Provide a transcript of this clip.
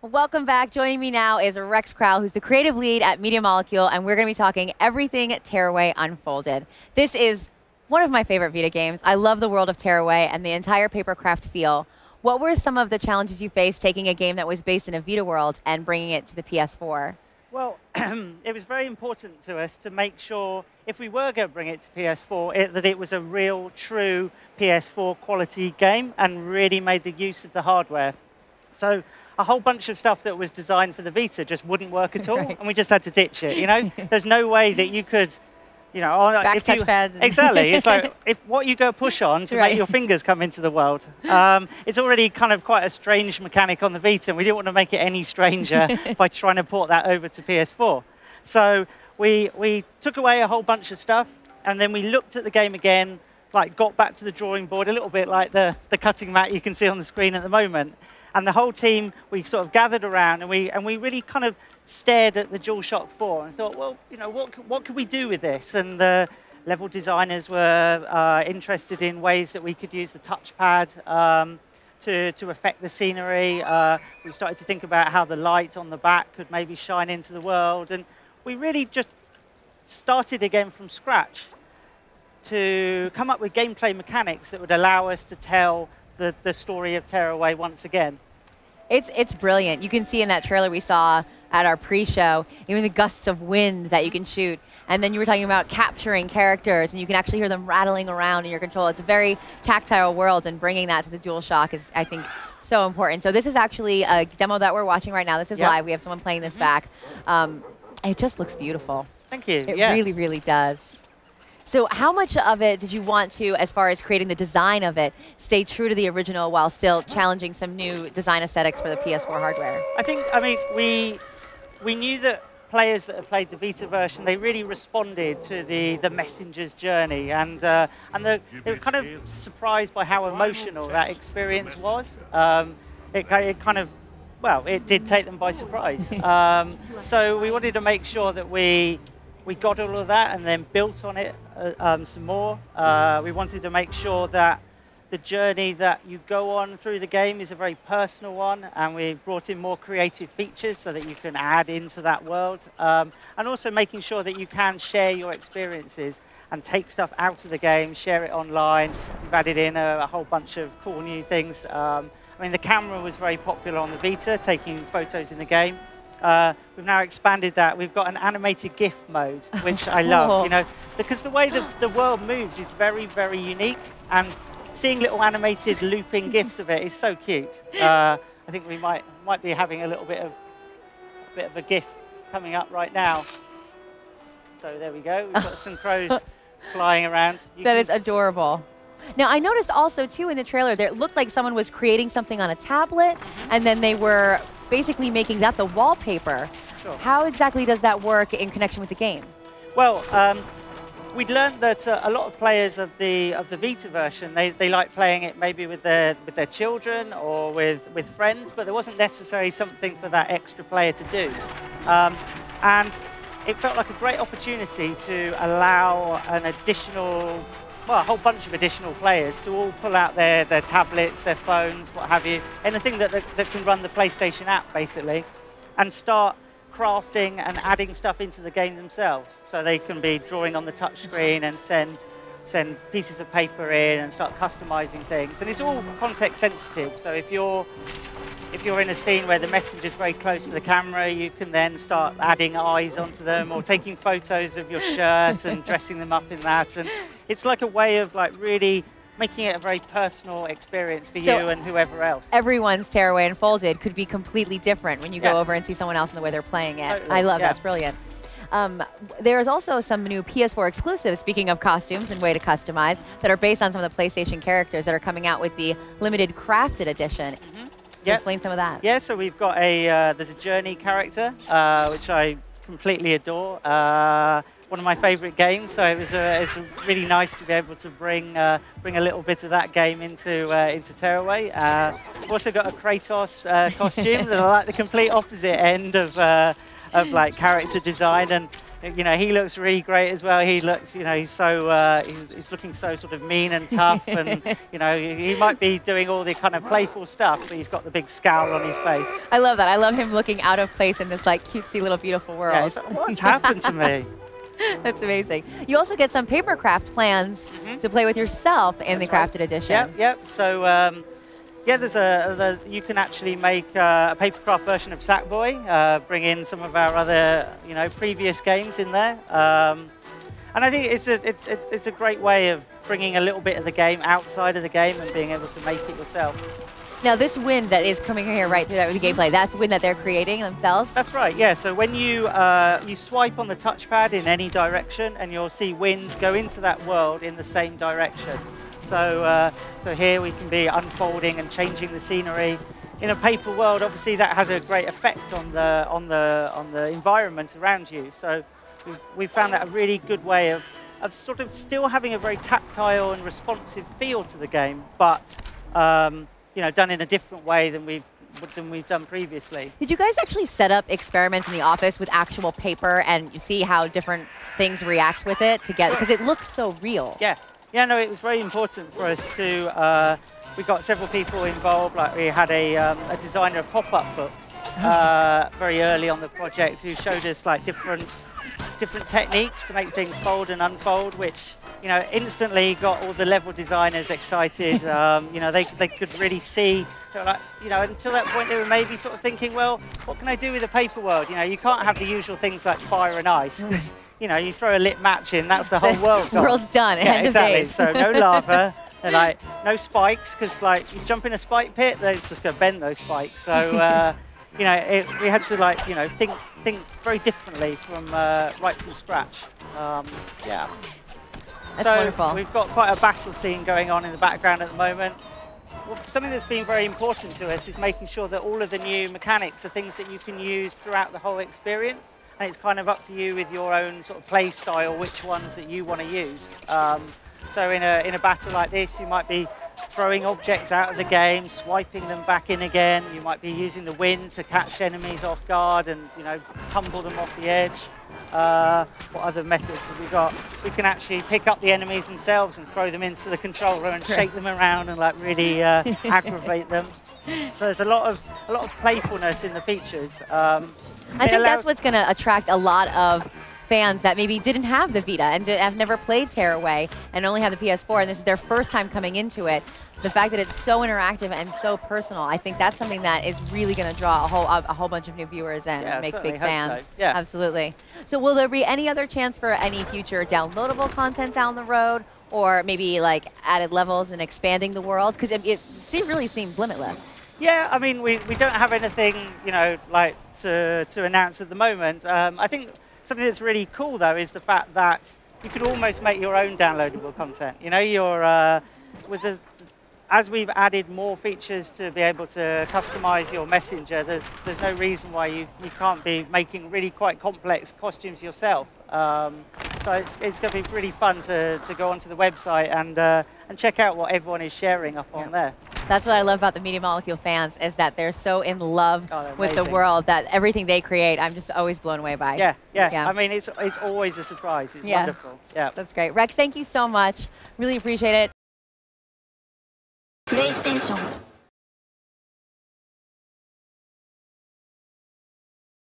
Welcome back. Joining me now is Crowle, who's the creative lead at Media Molecule, and we're going to be talking everything Tearaway Unfolded. This is one of my favorite Vita games. I love the world of Tearaway and the entire papercraft feel. What were some of the challenges you faced taking a game that was based in a Vita world and bringing it to the PS4? Well, it was very important to us to make sure, if we were going to bring it to PS4, that it was a real, true PS4 quality game and really made the use of the hardware. So a whole bunch of stuff that was designed for the Vita just wouldn't work at all, and we just had to ditch it. You know, there's no way that you could, you know, back touchpads. Exactly. It's like if what you go push on to make your fingers come into the world. It's already kind of quite a strange mechanic on the Vita, and we didn't want to make it any stranger by trying to port that over to PS4. So we took away a whole bunch of stuff, and then we looked at the game again, like got back to the drawing board, a little bit like the cutting mat you can see on the screen at the moment. And the whole team, we sort of gathered around, and we really kind of stared at the DualShock 4 and thought, well, you know, what could we do with this? And the level designers were interested in ways that we could use the touchpad to affect the scenery. We started to think about how the light on the back could maybe shine into the world. And we really just started again from scratch to come up with gameplay mechanics that would allow us to tell the story of Tearaway once again. It's brilliant. You can see in that trailer we saw at our pre-show, even the gusts of wind that you can shoot. And then you were talking about capturing characters, and you can actually hear them rattling around in your control. It's a very tactile world, and bringing that to the DualShock is, I think, so important. So this is actually a demo that we're watching right now. This is live. We have someone playing this back. It just looks beautiful. Thank you. It really, really does. So how much of it did you want to, as far as creating the design of it, stay true to the original while still challenging some new design aesthetics for the PS4 hardware? I mean, we knew that players that had played the Vita version, they really responded to the messenger's journey, and they were kind of surprised by how emotional that experience was. It kind of, well, it did take them by surprise. So we wanted to make sure that we got all of that and then built on it some more. We wanted to make sure that the journey that you go on through the game is a very personal one, and we brought in more creative features so that you can add into that world. And also making sure that you can share your experiences and take stuff out of the game, share it online. We've added in a whole bunch of cool new things. I mean, the camera was very popular on the Vita, taking photos in the game. We've now expanded that. We've got an animated GIF mode, which I love, you know, because the way the world moves is very, very unique, and seeing little animated looping GIFs of it is so cute. I think we might be having a bit of a GIF coming up right now. So there we go. We've got some crows flying around. That is adorable. Now, I noticed also, too, in the trailer, that it looked like someone was creating something on a tablet, and then they were basically making that the wallpaper. Sure. How exactly does that work in connection with the game? Well, we'd learned that a lot of players of the Vita version, they like playing it maybe with their children or with friends, but there wasn't necessarily something for that extra player to do. And it felt like a great opportunity to allow an additional, well, a whole bunch of additional players to all pull out their tablets, their phones, what have you, anything that can run the PlayStation app, basically, and start crafting and adding stuff into the game themselves. So they can be drawing on the touchscreen and send pieces of paper in and start customizing things. And it's all context sensitive. So if you're in a scene where the messenger's very close to the camera, you can then start adding eyes onto them or taking photos of your shirt and dressing them up in that. And it's like a way of like really making it a very personal experience for you and whoever else. Everyone's Tearaway Unfolded could be completely different when you go over and see someone else in the way they're playing it. Totally. I love that's brilliant. There's also some new PS4 exclusives, speaking of costumes and way to customize, that are based on some of the PlayStation characters that are coming out with the limited crafted edition. Can you explain some of that? Yeah, so we've got there's a Journey character, which I completely adore. One of my favorite games, so it's really nice to be able to bring a little bit of that game into Tearaway. I've also got a Kratos costume that I like the complete opposite end of like character design, and you know, he looks really great as well. He looks, you know, he's so he's looking so sort of mean and tough, and you know, he might be doing all the kind of playful stuff, but he's got the big scowl on his face. I love that. I love him looking out of place in this like cutesy little beautiful world. Yeah, he's like, what's happened to me? That's amazing. You also get some papercraft plans to play with yourself in the crafted edition. Yep. So yeah, you can actually make a papercraft version of Sackboy, bring in some of our other, you know, previous games in there, and I think it's a great way of bringing a little bit of the game outside of the game and being able to make it yourself. Now, this wind that is coming here right through that with the gameplay, that's wind that they're creating themselves? That's right, yeah. So when you you swipe on the touchpad in any direction, and you'll see wind go into that world in the same direction. So, so here we can be unfolding and changing the scenery. In a paper world, obviously, that has a great effect on the environment around you. So we've found that a really good way of sort of still having a very tactile and responsive feel to the game, but you know, done in a different way than we've done previously. Did you guys actually set up experiments in the office with actual paper and you see how different things react with it together? Because it looks so real. Yeah, no, it was very important for us to, we got several people involved, like we had a designer of pop-up books very early on the project who showed us like different techniques to make things fold and unfold, which, you know, instantly got all the level designers excited. You know, they could really see, so like, you know, until that point they were maybe sort of thinking, well, what can I do with a paper world? You know, you can't have the usual things like fire and ice, because, you know, you throw a lit match in, that's the whole world gone. World's done, yeah, end exactly. of days. So no lava, and like no spikes, because like you jump in a spike pit, they're just going to bend those spikes. So you know, we had to like, you know, think very differently from right from scratch. Yeah. That's so wonderful. We've got quite a battle scene going on in the background at the moment. Well, something that's been very important to us is making sure that all of the new mechanics are things that you can use throughout the whole experience, and it's kind of up to you with your own sort of play style which ones that you want to use. So in a battle like this, you might be throwing objects out of the game, swiping them back in again. You might be using the wind to catch enemies off guard and, you know, tumble them off the edge. What other methods have we got? We can actually pick up the enemies themselves and throw them into the control room and shake them around and like really aggravate them. So there's a lot of playfulness in the features. I think that's what's going to attract a lot of fans that maybe didn't have the Vita and have never played Tearaway and only have the PS4, and this is their first time coming into it. The fact that it's so interactive and so personal, I think that's something that is really going to draw a whole bunch of new viewers in and make big fans. So. Yeah. Absolutely. So will there be any other chance for any future downloadable content down the road, or maybe like added levels and expanding the world? Because it really seems limitless. Yeah, I mean, we don't have anything, you know, like to announce at the moment. I think something that's really cool though is the fact that you could almost make your own downloadable content. You know, you're as we've added more features to be able to customize your messenger, there's no reason why you can't be making really quite complex costumes yourself. So it's going to be really fun to go onto the website and check out what everyone is sharing up on there. That's what I love about the Media Molecule fans, is that they're so in love with the world that everything they create, I'm just always blown away by. Yeah. I mean, it's always a surprise. It's wonderful. Yeah. That's great. Rex, thank you so much. Really appreciate it. PlayStation